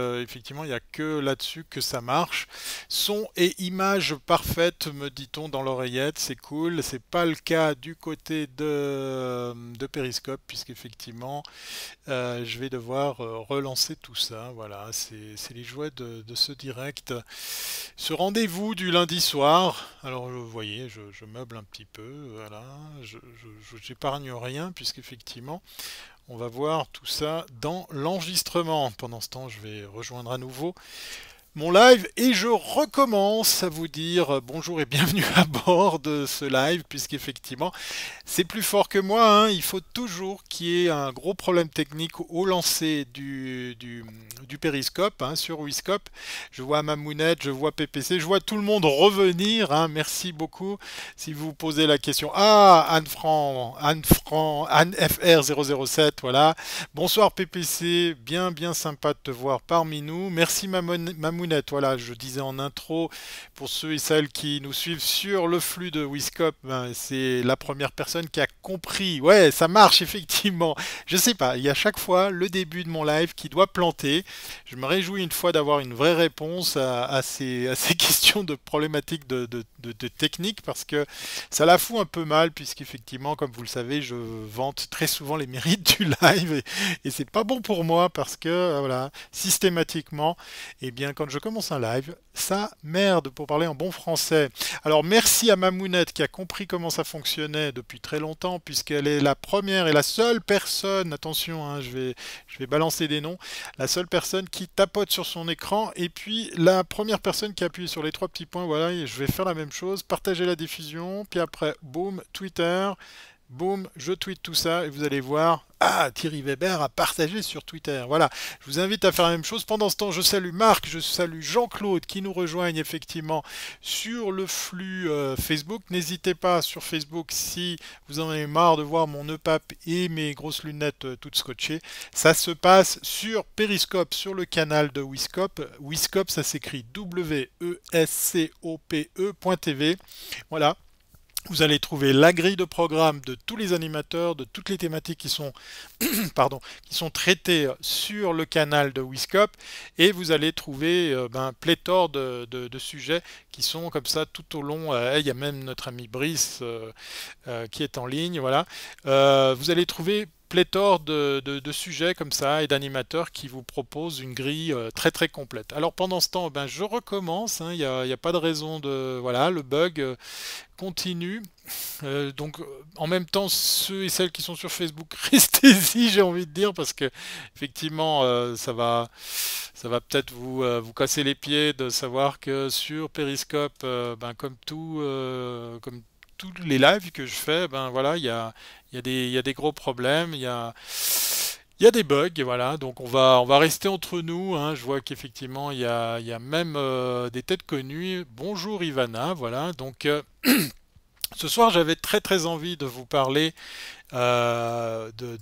Effectivement, il n'y a que là-dessus que ça marche. Son et image parfaite, me dit-on dans l'oreillette, c'est cool. C'est pas le cas du côté de Periscope, puisqu'effectivement, je vais devoir relancer tout ça. Voilà, c'est les jouets de ce direct. Ce rendez-vous du lundi soir. Alors, vous voyez, je meuble un petit peu. Voilà, j'épargne rien, puisqu'effectivement, on va voir tout ça dans l'enregistrement. Pendant ce temps, je vais rejoindre à nouveau mon live et je recommence à vous dire bonjour et bienvenue à bord de ce live puisqu'effectivement c'est plus fort que moi, hein. Il faut toujours qu'il y ait un gros problème technique au lancer du périscope, hein, sur Wiscope. Je vois Mamounette, je vois PPC, je vois tout le monde revenir, hein. Merci beaucoup. Si vous posez la question, ah, Anne FR 007, voilà. Bonsoir PPC, bien sympa de te voir parmi nous. Merci Mamounette, voilà, je disais en intro, pour ceux et celles qui nous suivent sur le flux de Wiscope, ben, c'est la première personne qui a compris. Ouais, ça marche effectivement. Je sais pas, il y a chaque fois le début de mon live qui doit planter. Je me réjouis une fois d'avoir une vraie réponse à ces questions de problématiques de technique parce que ça la fout un peu mal puisqu'effectivement, comme vous le savez, je vante très souvent les mérites du live et c'est pas bon pour moi parce que voilà, systématiquement, eh bien quand je commence un live, ça merde pour parler en bon français. Alors merci à Mamounette qui a compris comment ça fonctionnait depuis très longtemps puisqu'elle est la première et la seule personne, attention, hein, je vais balancer des noms, la seule personne qui tapote sur son écran et puis la première personne qui appuie sur les trois petits points, voilà, et je vais faire la même chose, partager la diffusion, puis après, boum, Twitter, boum, je tweete tout ça et vous allez voir, ah, Thierry Weber a partagé sur Twitter. Voilà, je vous invite à faire la même chose. Pendant ce temps, je salue Marc, je salue Jean-Claude qui nous rejoignent effectivement sur le flux Facebook. N'hésitez pas sur Facebook si vous en avez marre de voir mon EPAP et mes grosses lunettes toutes scotchées. Ça se passe sur Periscope, sur le canal de Wiscope. Wiscope, ça s'écrit W-E-S-C-O-P-E.tv. Voilà. Vous allez trouver la grille de programme de tous les animateurs, de toutes les thématiques qui sont, pardon, qui sont traitées sur le canal de Wiscope et vous allez trouver pléthore de sujets qui sont comme ça tout au long. Il y a même notre ami Brice qui est en ligne. Voilà. Vous allez trouver pléthore de sujets comme ça et d'animateurs qui vous proposent une grille très complète. Alors pendant ce temps, ben, je recommence, hein, il y a pas de raison de... Voilà, le bug continue. Donc en même temps, ceux et celles qui sont sur Facebook, restez-y, j'ai envie de dire, parce que effectivement, ça va peut-être vous casser les pieds de savoir que sur Periscope, ben, comme tous les lives que je fais, ben voilà, il y a des gros problèmes, il y a des bugs, et voilà, donc on va rester entre nous, hein. Je vois qu'effectivement il y a même des têtes connues. Bonjour Ivana, voilà, donc ce soir j'avais très envie de vous parler de